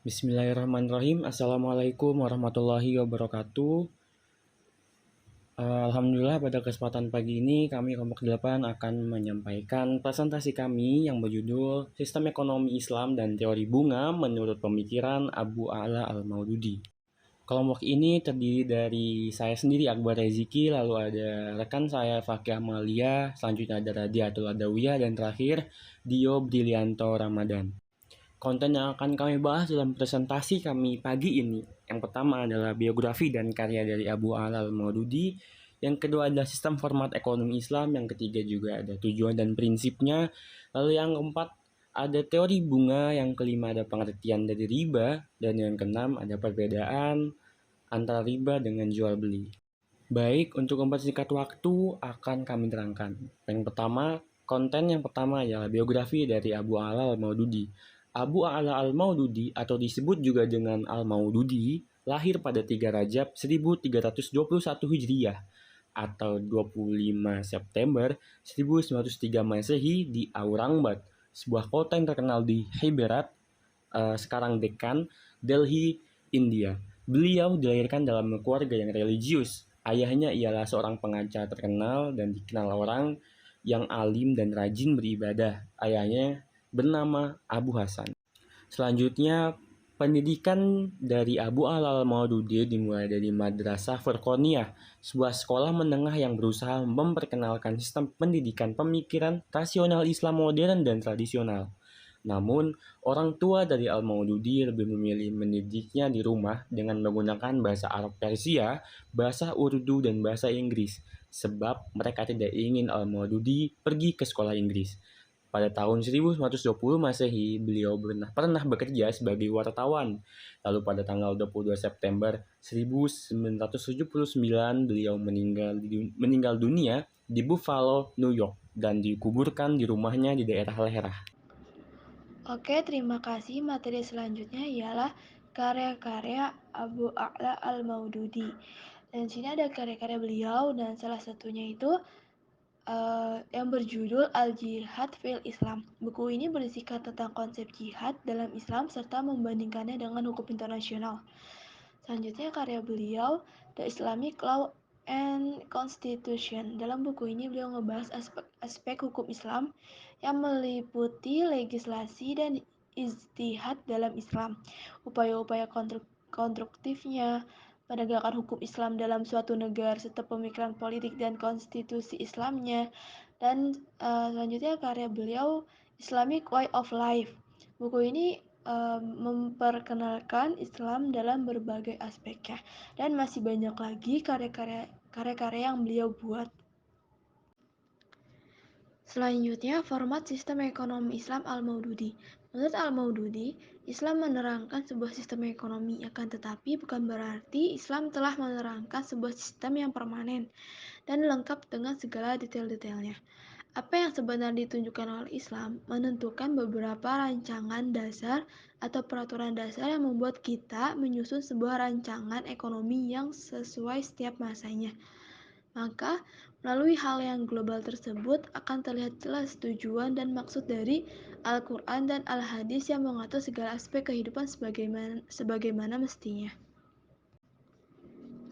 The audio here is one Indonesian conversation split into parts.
Bismillahirrahmanirrahim. Assalamualaikum warahmatullahi wabarakatuh. Alhamdulillah pada kesempatan pagi ini kami kelompok 8 akan menyampaikan presentasi kami yang berjudul Sistem Ekonomi Islam dan Teori Bunga menurut Pemikiran Abu A'la Al-Maududi. Kelompok ini terdiri dari saya sendiri Akbar Reziki, lalu ada rekan saya Fakih Amalia, selanjutnya ada Radiatul Adawiyah, dan terakhir Dio Brilianto Ramadan. Konten yang akan kami bahas dalam presentasi kami pagi ini, yang pertama adalah biografi dan karya dari Abu A'la Al-Maududi, yang kedua adalah sistem format ekonomi Islam, yang ketiga juga ada tujuan dan prinsipnya, lalu yang keempat ada teori bunga, yang kelima ada pengertian dari riba, dan yang keenam ada perbedaan antara riba dengan jual beli. Baik, untuk mempersingkat waktu akan kami terangkan. Konten yang pertama adalah biografi dari Abu A'la Al-Maududi. Abu A'la Al-Maududi atau disebut juga dengan Al-Maududi lahir pada 3 Rajab 1321 Hijriah atau 25 September 1903 Masehi di Aurangabad, sebuah kota yang terkenal di Hyderabad, sekarang Deccan, Delhi, India. Beliau dilahirkan dalam keluarga yang religius. Ayahnya ialah seorang pengacara terkenal dan dikenal orang yang alim dan rajin beribadah. Ayahnya bernama Abu Hasan. Selanjutnya, pendidikan dari Abu A'la Al-Maududi dimulai dari Madrasah Furqaniyah, sebuah sekolah menengah yang berusaha memperkenalkan sistem pendidikan pemikiran rasional Islam modern dan tradisional. Namun, orang tua dari Al-Maududi lebih memilih mendidiknya di rumah dengan menggunakan bahasa Arab Persia, bahasa Urdu, dan bahasa Inggris, sebab mereka tidak ingin Al-Maududi pergi ke sekolah Inggris. Pada tahun 1920 Masehi, beliau pernah bekerja sebagai wartawan. Lalu pada tanggal 22 September 1979, beliau meninggal dunia di Buffalo, New York, dan dikuburkan di rumahnya di daerah Lehrah. Oke, terima kasih. Materi selanjutnya ialah karya-karya Abu A'la Al-Maududi. Dan sini ada karya-karya beliau dan salah satunya itu yang berjudul Al-Jihad fil Islam. Buku ini berisikan tentang konsep jihad dalam Islam serta membandingkannya dengan hukum internasional. Selanjutnya karya beliau The Islamic Law and Constitution. Dalam buku ini beliau membahas aspek hukum Islam yang meliputi legislasi dan ijtihad dalam Islam, upaya-upaya konstruktifnya, penegakan hukum Islam dalam suatu negara serta pemikiran politik dan konstitusi Islamnya. Dan selanjutnya karya beliau Islamic Way of Life. Buku ini memperkenalkan Islam dalam berbagai aspeknya dan masih banyak lagi karya-karya yang beliau buat. Selanjutnya, format sistem ekonomi Islam Al-Maududi. Menurut Al-Maududi, Islam menerangkan sebuah sistem ekonomi, akan tetapi bukan berarti Islam telah menerangkan sebuah sistem yang permanen dan lengkap dengan segala detail-detailnya. Apa yang sebenarnya ditunjukkan oleh Islam menentukan beberapa rancangan dasar atau peraturan dasar yang membuat kita menyusun sebuah rancangan ekonomi yang sesuai setiap masanya. Maka, melalui hal yang global tersebut akan terlihat jelas tujuan dan maksud dari Al-Quran dan Al-Hadis yang mengatur segala aspek kehidupan sebagaimana mestinya.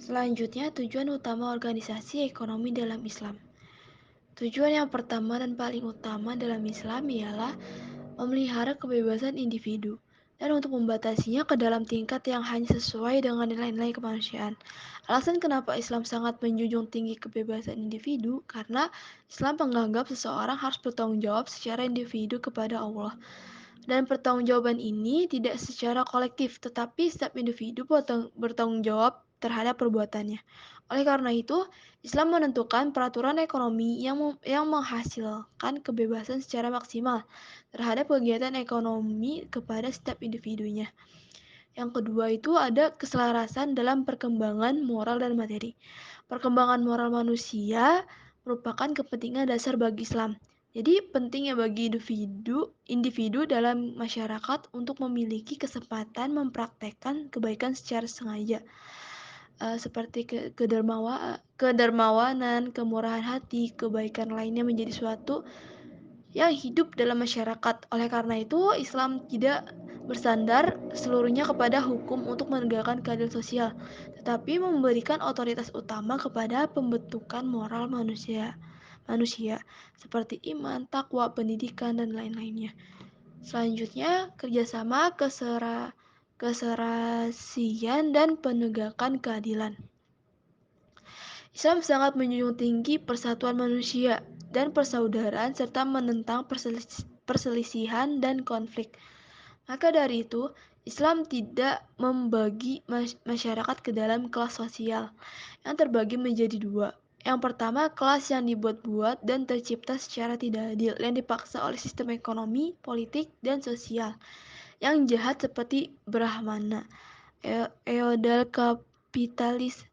Selanjutnya, tujuan utama organisasi ekonomi dalam Islam. Tujuan yang pertama dan paling utama dalam Islam ialah memelihara kebebasan individu dan untuk membatasinya ke dalam tingkat yang hanya sesuai dengan nilai-nilai kemanusiaan. Alasan kenapa Islam sangat menjunjung tinggi kebebasan individu karena Islam menganggap seseorang harus bertanggung jawab secara individu kepada Allah. Dan pertanggungjawaban ini tidak secara kolektif, tetapi setiap individu bertanggung jawab terhadap perbuatannya. Oleh karena itu, Islam menentukan peraturan ekonomi yang menghasilkan kebebasan secara maksimal terhadap kegiatan ekonomi kepada setiap individunya. Yang kedua itu ada keselarasan dalam perkembangan moral dan materi. Perkembangan moral manusia merupakan kepentingan dasar bagi Islam. Jadi pentingnya bagi individu dalam masyarakat untuk memiliki kesempatan mempraktekkan kebaikan secara sengaja. Seperti kedermawanan, kemurahan hati, kebaikan lainnya menjadi suatu yang hidup dalam masyarakat. Oleh karena itu, Islam tidak bersandar seluruhnya kepada hukum untuk menegakkan keadilan sosial, tetapi memberikan otoritas utama kepada pembentukan moral manusia seperti iman, takwa, pendidikan, dan lain-lainnya. Selanjutnya, kerjasama, keserasian, dan penegakan keadilan. Islam sangat menjunjung tinggi persatuan manusia dan persaudaraan serta menentang perselisihan dan konflik. Maka dari itu, Islam tidak membagi masyarakat ke dalam kelas sosial yang terbagi menjadi dua. Yang pertama, kelas yang dibuat-buat dan tercipta secara tidak adil, yang dipaksa oleh sistem ekonomi, politik, dan sosial yang jahat seperti Brahmana, feodal, kapitalis.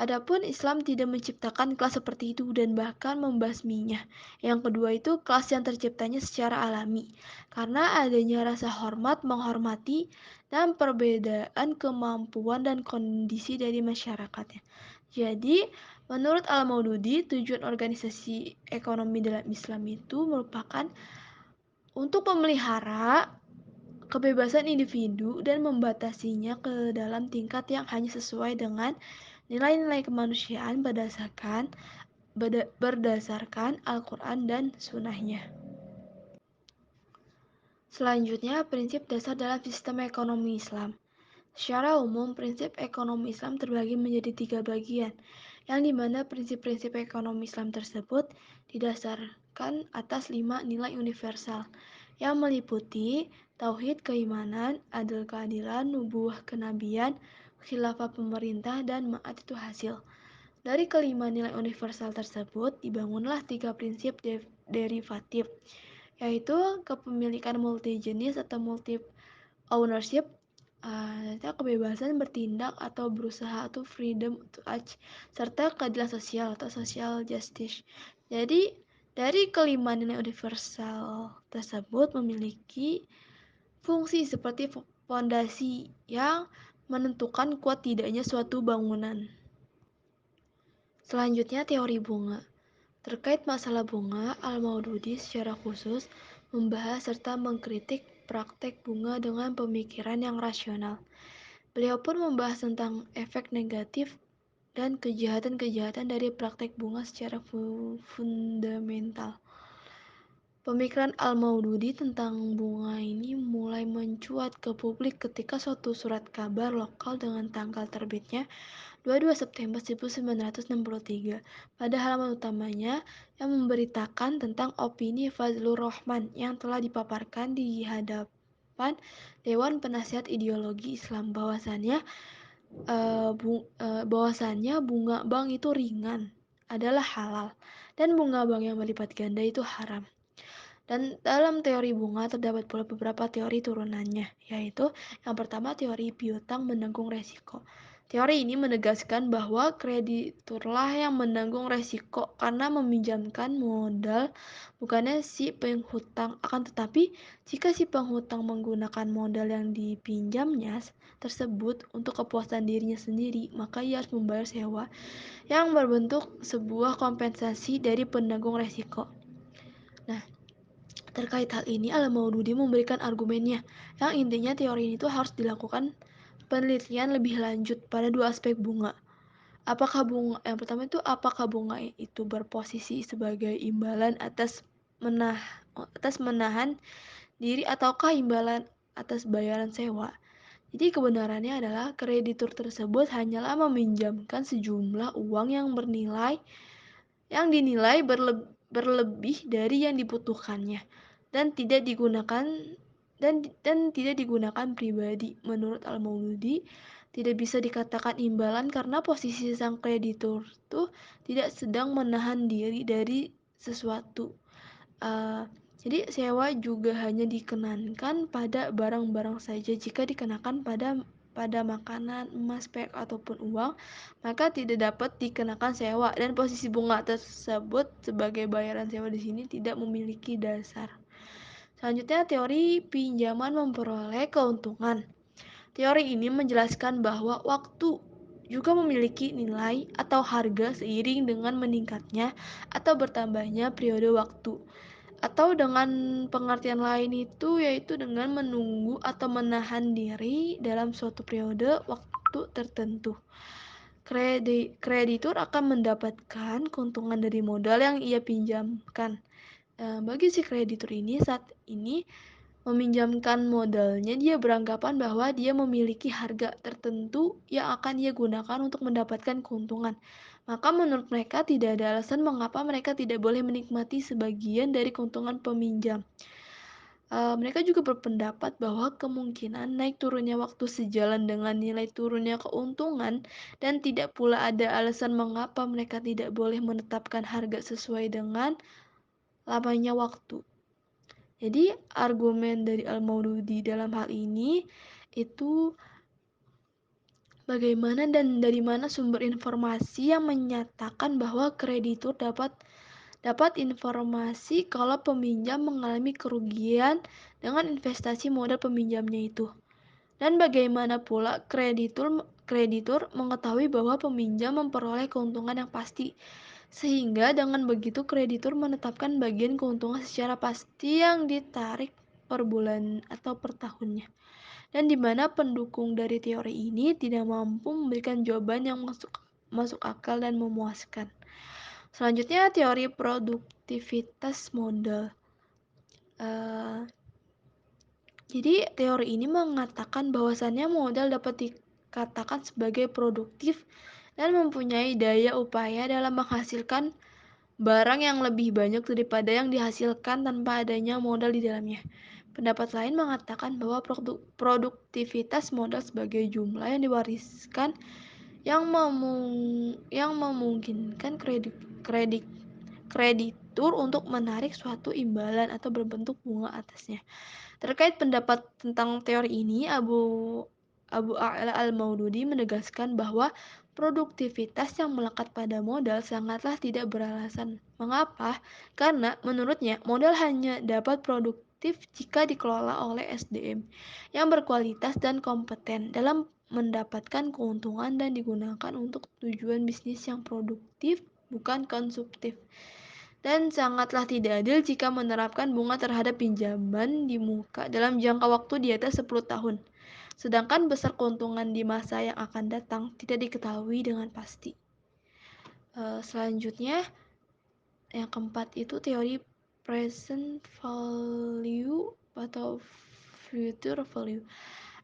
Adapun Islam tidak menciptakan kelas seperti itu dan bahkan membasminya. Yang kedua itu kelas yang terciptanya secara alami, karena adanya rasa hormat, menghormati, dan perbedaan kemampuan dan kondisi dari masyarakatnya. Jadi, menurut Al-Maududi, tujuan organisasi ekonomi dalam Islam itu merupakan untuk memelihara kebebasan individu dan membatasinya ke dalam tingkat yang hanya sesuai dengan nilai-nilai kemanusiaan berdasarkan Al-Quran dan Sunnahnya. Selanjutnya, prinsip dasar dalam sistem ekonomi Islam. Secara umum, prinsip ekonomi Islam terbagi menjadi 3 bagian, yang dimana prinsip-prinsip ekonomi Islam tersebut didasarkan atas 5 nilai universal, yang meliputi tauhid keimanan, adil keadilan, nubuah kenabian, khilafah pemerintah, dan ma'at itu hasil. Dari kelima nilai universal tersebut, dibangunlah 3 prinsip derivatif, yaitu kepemilikan multijenis atau multi ownership, kebebasan bertindak atau berusaha atau freedom to act, serta keadilan sosial atau social justice. Jadi, dari kelima nilai universal tersebut memiliki fungsi seperti fondasi yang menentukan kuat tidaknya suatu bangunan. Selanjutnya, teori bunga. Terkait masalah bunga, Al-Maududi secara khusus membahas serta mengkritik praktek bunga dengan pemikiran yang rasional. Beliau pun membahas tentang efek negatif dan kejahatan-kejahatan dari praktek bunga secara fundamental. Pemikiran Al-Maududi tentang bunga ini mulai mencuat ke publik ketika suatu surat kabar lokal dengan tanggal terbitnya 22 September 1963 pada halaman utamanya yang memberitakan tentang opini Fazlur Rahman yang telah dipaparkan di hadapan Dewan Penasihat Ideologi Islam bahwasannya bunga bank itu ringan adalah halal dan bunga bank yang berlipat ganda itu haram. Dan dalam teori bunga terdapat pula beberapa teori turunannya, yaitu yang pertama teori piutang menanggung resiko. Teori ini menegaskan bahwa krediturlah yang menanggung resiko karena meminjamkan modal bukannya si penghutang. Akan tetapi, jika si penghutang menggunakan modal yang dipinjamnya tersebut untuk kepuasan dirinya sendiri, maka ia harus membayar sewa yang berbentuk sebuah kompensasi dari penanggung resiko. Nah, terkait hal ini, Al-Maududi memberikan argumennya, yang intinya teori ini tuh harus dilakukan penelitian lebih lanjut pada dua aspek bunga. Yang pertama itu apakah bunga itu berposisi sebagai imbalan atas menahan diri ataukah imbalan atas bayaran sewa. Jadi kebenarannya adalah kreditur tersebut hanyalah meminjamkan sejumlah uang yang dinilai berlebih dari yang dibutuhkannya dan tidak digunakan pribadi. Menurut Al-Maududi, tidak bisa dikatakan imbalan karena posisi sang kreditur tuh tidak sedang menahan diri dari sesuatu. Jadi sewa juga hanya dikenakan pada barang-barang saja. Jika dikenakan pada makanan, emas, perak ataupun uang, maka tidak dapat dikenakan sewa dan posisi bunga tersebut sebagai bayaran sewa di sini tidak memiliki dasar. Selanjutnya, teori pinjaman memperoleh keuntungan. Teori ini menjelaskan bahwa waktu juga memiliki nilai atau harga seiring dengan meningkatnya atau bertambahnya periode waktu. Atau dengan pengertian lain itu yaitu dengan menunggu atau menahan diri dalam suatu periode waktu tertentu. Kreditur akan mendapatkan keuntungan dari modal yang ia pinjamkan. Bagi si kreditur ini saat ini meminjamkan modalnya, dia beranggapan bahwa dia memiliki harga tertentu yang akan ia gunakan untuk mendapatkan keuntungan. Maka menurut mereka tidak ada alasan mengapa mereka tidak boleh menikmati sebagian dari keuntungan peminjam. Mereka juga berpendapat bahwa kemungkinan naik turunnya waktu sejalan dengan nilai turunnya keuntungan dan tidak pula ada alasan mengapa mereka tidak boleh menetapkan harga sesuai dengan lamanya waktu. Jadi argumen dari Al-Maududi dalam hal ini itu bagaimana dan dari mana sumber informasi yang menyatakan bahwa kreditur dapat informasi kalau peminjam mengalami kerugian dengan investasi modal peminjamnya itu. Dan bagaimana pula kreditur mengetahui bahwa peminjam memperoleh keuntungan yang pasti. Sehingga dengan begitu kreditur menetapkan bagian keuntungan secara pasti yang ditarik per bulan atau per tahunnya. Dan di mana pendukung dari teori ini tidak mampu memberikan jawaban yang masuk akal dan memuaskan. Selanjutnya teori produktivitas modal. Uh, Jadi teori ini mengatakan bahwasannya modal dapat dikatakan sebagai produktif dan mempunyai daya upaya dalam menghasilkan barang yang lebih banyak daripada yang dihasilkan tanpa adanya modal di dalamnya. Pendapat lain mengatakan bahwa produktivitas modal sebagai jumlah yang diwariskan yang memungkinkan kreditur untuk menarik suatu imbalan atau berbentuk bunga atasnya. Terkait pendapat tentang teori ini, Abu A'la Al-Maududi menegaskan bahwa produktivitas yang melekat pada modal sangatlah tidak beralasan. Mengapa? Karena menurutnya modal hanya dapat produktif jika dikelola oleh SDM yang berkualitas dan kompeten dalam mendapatkan keuntungan dan digunakan untuk tujuan bisnis yang produktif, bukan konsumtif. Dan sangatlah tidak adil jika menerapkan bunga terhadap pinjaman di muka dalam jangka waktu di atas 10 tahun. Sedangkan besar keuntungan di masa yang akan datang tidak diketahui dengan pasti. Selanjutnya, yang keempat itu teori present value atau future value.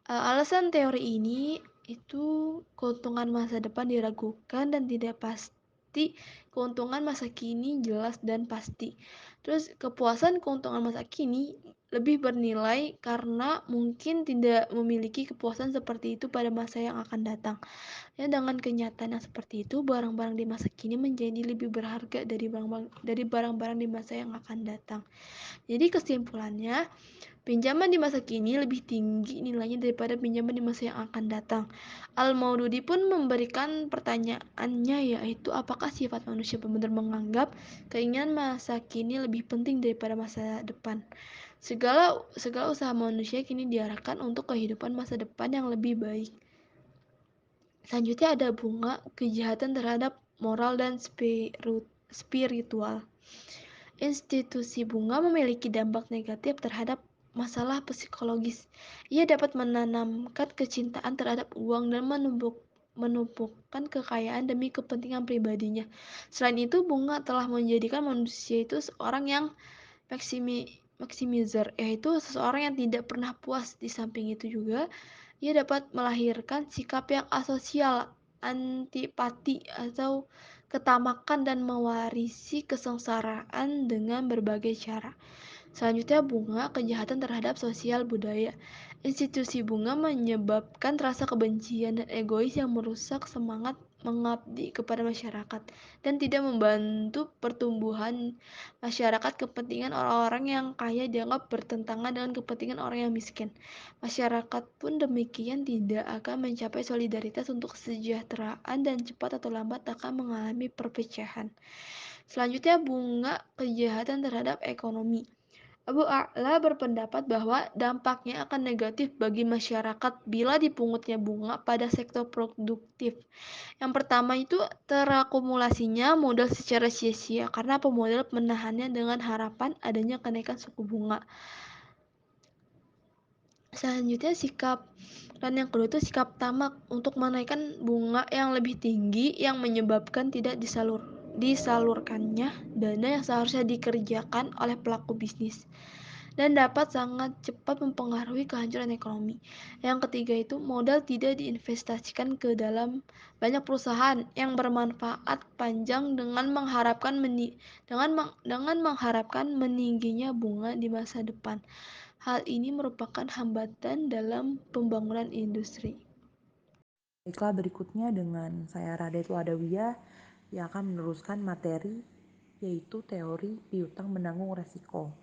Alasan teori ini itu keuntungan masa depan diragukan dan tidak pasti, keuntungan masa kini jelas dan pasti. Terus kepuasan keuntungan masa kini lebih bernilai karena mungkin tidak memiliki kepuasan seperti itu pada masa yang akan datang. Ya, dengan kenyataan yang seperti itu, barang-barang di masa kini menjadi lebih berharga dari barang-barang di masa yang akan datang. Jadi kesimpulannya, pinjaman di masa kini lebih tinggi nilainya daripada pinjaman di masa yang akan datang. Al-Maududi pun memberikan pertanyaannya, yaitu apakah sifat manusia benar-benar menganggap keinginan masa kini lebih penting daripada masa depan. Segala usaha manusia kini diarahkan untuk kehidupan masa depan yang lebih baik. Selanjutnya ada bunga kejahatan terhadap moral dan spiritual. Institusi bunga memiliki dampak negatif terhadap masalah psikologis. Ia dapat menanamkan kecintaan terhadap uang dan menumpukan kekayaan demi kepentingan pribadinya. Selain itu, bunga telah menjadikan manusia itu seorang yang maximizer, yaitu seseorang yang tidak pernah puas. Di samping itu juga, ia dapat melahirkan sikap yang asosial, antipati, atau ketamakan dan mewarisi kesengsaraan dengan berbagai cara. Selanjutnya, bunga kejahatan terhadap sosial budaya. Institusi bunga menyebabkan rasa kebencian dan egois yang merusak semangat mengabdi kepada masyarakat dan tidak membantu pertumbuhan masyarakat. Kepentingan orang-orang yang kaya dianggap bertentangan dengan kepentingan orang yang miskin. Masyarakat pun demikian tidak akan mencapai solidaritas untuk kesejahteraan dan cepat atau lambat akan mengalami perpecahan. Selanjutnya, bunga kejahatan terhadap ekonomi. Abu A'la berpendapat bahwa dampaknya akan negatif bagi masyarakat bila dipungutnya bunga pada sektor produktif. Yang pertama itu terakumulasinya modal secara sia-sia karena pemodal menahannya dengan harapan adanya kenaikan suku bunga. Selanjutnya dan yang kedua itu sikap tamak untuk menaikkan bunga yang lebih tinggi yang menyebabkan tidak disalurkannya dana yang seharusnya dikerjakan oleh pelaku bisnis dan dapat sangat cepat mempengaruhi kehancuran ekonomi. Yang ketiga itu modal tidak diinvestasikan ke dalam banyak perusahaan yang bermanfaat panjang dengan mengharapkan meningginya bunga di masa depan. Hal ini merupakan hambatan dalam pembangunan industri. Baiklah, berikutnya dengan saya Radetu Adawiyah yang akan meneruskan materi yaitu teori piutang menanggung resiko,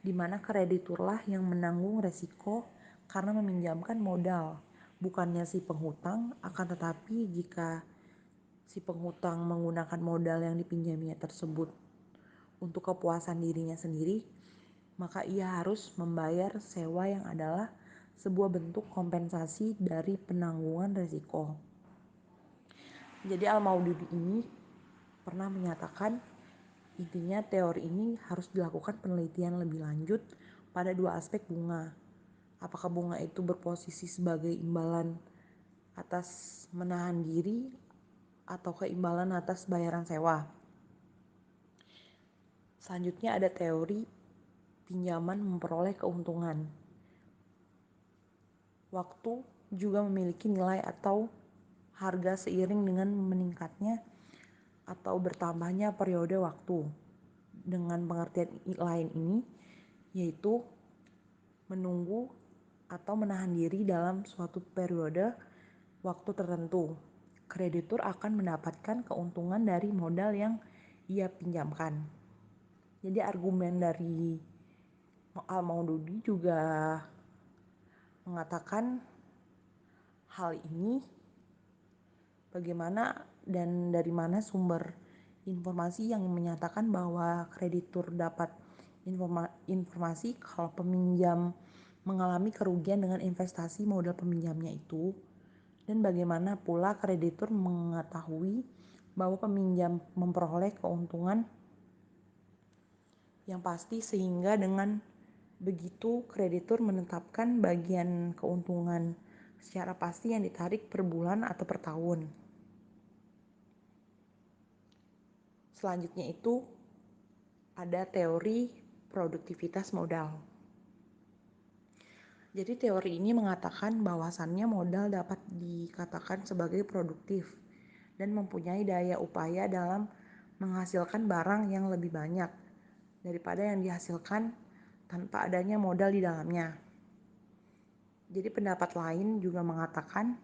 di mana krediturlah yang menanggung resiko karena meminjamkan modal, bukannya si penghutang, akan tetapi jika si penghutang menggunakan modal yang dipinjaminya tersebut untuk kepuasan dirinya sendiri, maka ia harus membayar sewa yang adalah sebuah bentuk kompensasi dari penanggungan resiko. Jadi Al-Maududi ini pernah menyatakan intinya teori ini harus dilakukan penelitian lebih lanjut pada dua aspek bunga. Apakah bunga itu berposisi sebagai imbalan atas menahan diri atau keimbalan atas bayaran sewa. Selanjutnya ada teori pinjaman memperoleh keuntungan. Waktu juga memiliki nilai atau harga seiring dengan meningkatnya atau bertambahnya periode waktu. Dengan pengertian lain ini, yaitu menunggu atau menahan diri dalam suatu periode waktu tertentu. Kreditur akan mendapatkan keuntungan dari modal yang ia pinjamkan. Jadi argumen dari Al-Maududi juga mengatakan hal ini bagaimana dan dari mana sumber informasi yang menyatakan bahwa kreditur dapat informasi kalau peminjam mengalami kerugian dengan investasi modal peminjamnya itu, dan bagaimana pula kreditur mengetahui bahwa peminjam memperoleh keuntungan yang pasti sehingga dengan begitu kreditur menetapkan bagian keuntungan secara pasti yang ditarik per bulan atau per tahun. Selanjutnya itu ada teori produktivitas modal. Jadi teori ini mengatakan bahwasannya modal dapat dikatakan sebagai produktif dan mempunyai daya upaya dalam menghasilkan barang yang lebih banyak daripada yang dihasilkan tanpa adanya modal di dalamnya. Jadi pendapat lain juga mengatakan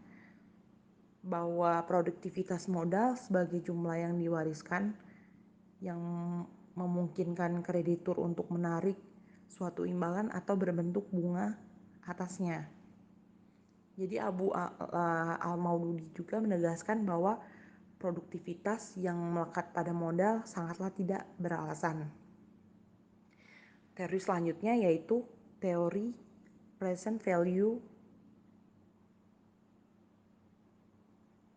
bahwa produktivitas modal sebagai jumlah yang diwariskan yang memungkinkan kreditur untuk menarik suatu imbalan atau berbentuk bunga atasnya. Jadi Abu Al-Maududi juga menegaskan bahwa produktivitas yang melekat pada modal sangatlah tidak beralasan. Teori selanjutnya yaitu teori present value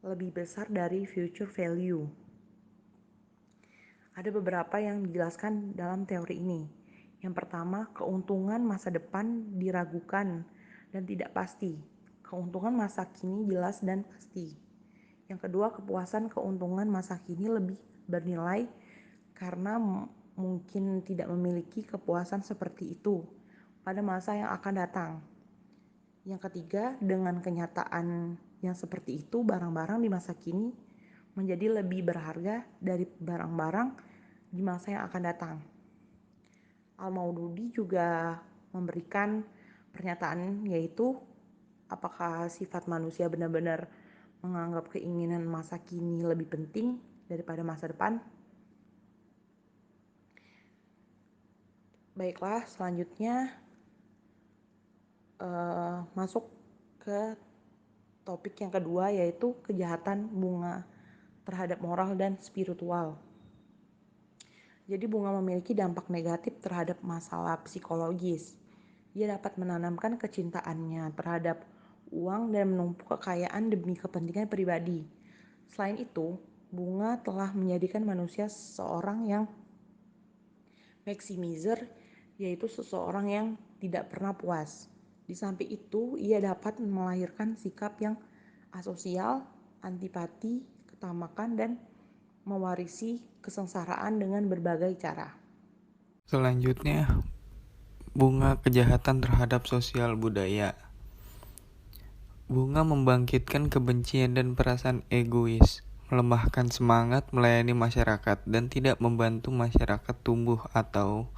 lebih besar dari future value. Ada beberapa yang dijelaskan dalam teori ini. Yang pertama, keuntungan masa depan diragukan dan tidak pasti. Keuntungan masa kini jelas dan pasti. Yang kedua, kepuasan keuntungan masa kini lebih bernilai karena mungkin tidak memiliki kepuasan seperti itu pada masa yang akan datang. Yang ketiga, dengan kenyataan yang seperti itu, barang-barang di masa kini menjadi lebih berharga dari barang-barang di masa yang akan datang. Al-Maududi juga memberikan pernyataan yaitu apakah sifat manusia benar-benar menganggap keinginan masa kini lebih penting daripada masa depan. Baiklah, selanjutnya masuk ke topik yang kedua yaitu kejahatan bunga terhadap moral dan spiritual. Jadi bunga memiliki dampak negatif terhadap masalah psikologis. Ia dapat menanamkan kecintaannya terhadap uang dan menumpuk kekayaan demi kepentingan pribadi. Selain itu, bunga telah menjadikan manusia seseorang yang maximizer, yaitu seseorang yang tidak pernah puas. Di samping itu, ia dapat melahirkan sikap yang asosial, antipati, ketamakan, dan mewarisi kesengsaraan dengan berbagai cara. Selanjutnya, bunga kejahatan terhadap sosial budaya. Bunga membangkitkan kebencian dan perasaan egois, melemahkan semangat melayani masyarakat, dan tidak membantu masyarakat tumbuh atau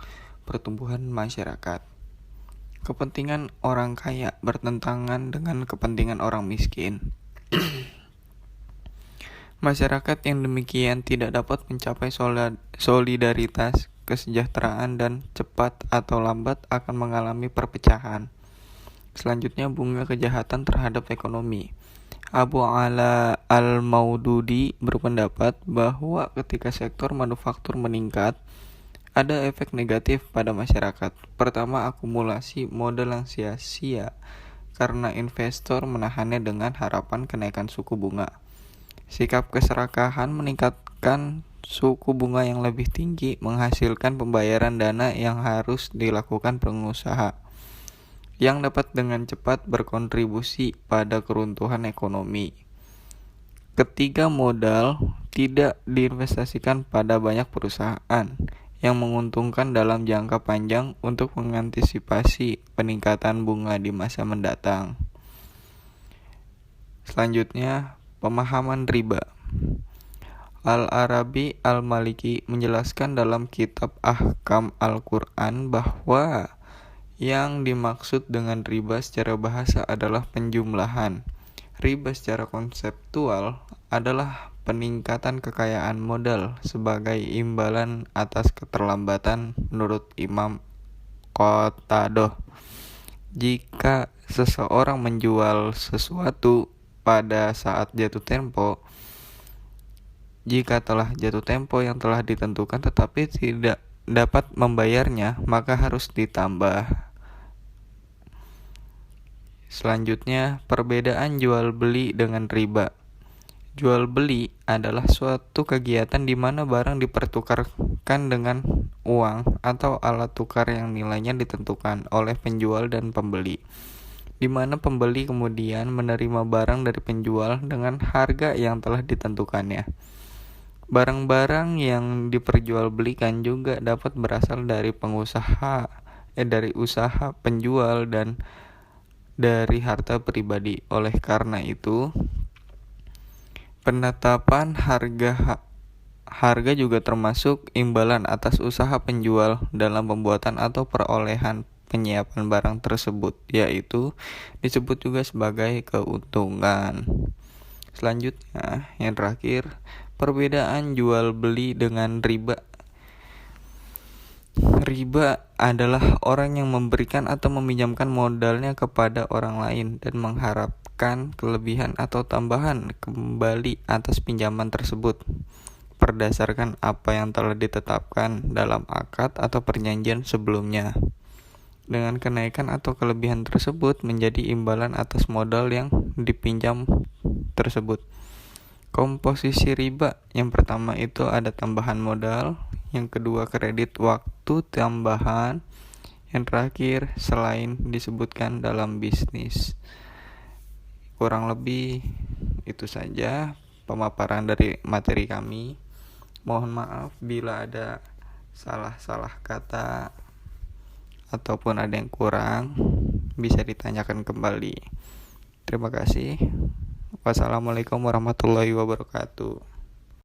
pertumbuhan masyarakat. Kepentingan orang kaya bertentangan dengan kepentingan orang miskin. Masyarakat yang demikian tidak dapat mencapai solidaritas, kesejahteraan, dan cepat atau lambat akan mengalami perpecahan. Selanjutnya, bunga kejahatan terhadap ekonomi. Abu Ala al-Maududi berpendapat bahwa ketika sektor manufaktur meningkat, ada efek negatif pada masyarakat. Pertama, akumulasi modal yang sia-sia karena investor menahannya dengan harapan kenaikan suku bunga. Sikap keserakahan meningkatkan suku bunga yang lebih tinggi, menghasilkan pembayaran dana yang harus dilakukan pengusaha, yang dapat dengan cepat berkontribusi pada keruntuhan ekonomi. Ketiga, modal tidak diinvestasikan pada banyak perusahaan yang menguntungkan dalam jangka panjang untuk mengantisipasi peningkatan bunga di masa mendatang. Selanjutnya, pemahaman riba. Al-Arabi Al-Maliki menjelaskan dalam kitab Ahkam Al-Quran bahwa yang dimaksud dengan riba secara bahasa adalah penjumlahan. Riba secara konseptual adalah peningkatan kekayaan modal sebagai imbalan atas keterlambatan menurut Imam Qatadah. Jika seseorang menjual sesuatu pada saat jatuh tempo, jika telah jatuh tempo yang telah ditentukan tetapi tidak dapat membayarnya, maka harus ditambah. Selanjutnya, perbedaan jual beli dengan riba. Jual beli adalah suatu kegiatan di mana barang dipertukarkan dengan uang atau alat tukar yang nilainya ditentukan oleh penjual dan pembeli, di mana pembeli kemudian menerima barang dari penjual dengan harga yang telah ditentukannya. Barang-barang yang diperjualbelikan juga dapat berasal dari dari usaha penjual dan dari harta pribadi. Oleh karena itu, penetapan harga juga termasuk imbalan atas usaha penjual dalam pembuatan atau perolehan penyiapan barang tersebut, yaitu disebut juga sebagai keuntungan. Selanjutnya, yang terakhir, perbedaan jual beli dengan riba. Riba adalah orang yang memberikan atau meminjamkan modalnya kepada orang lain dan mengharapkan kelebihan atau tambahan kembali atas pinjaman tersebut berdasarkan apa yang telah ditetapkan dalam akad atau perjanjian sebelumnya, dengan kenaikan atau kelebihan tersebut menjadi imbalan atas modal yang dipinjam tersebut. Komposisi riba, yang pertama itu ada tambahan modal, yang kedua kredit waktu tambahan, yang terakhir selain disebutkan dalam bisnis. Kurang lebih itu saja pemaparan dari materi kami. Mohon maaf bila ada salah-salah kata ataupun ada yang kurang, bisa ditanyakan kembali. Terima kasih. Wassalamualaikum warahmatullahi wabarakatuh.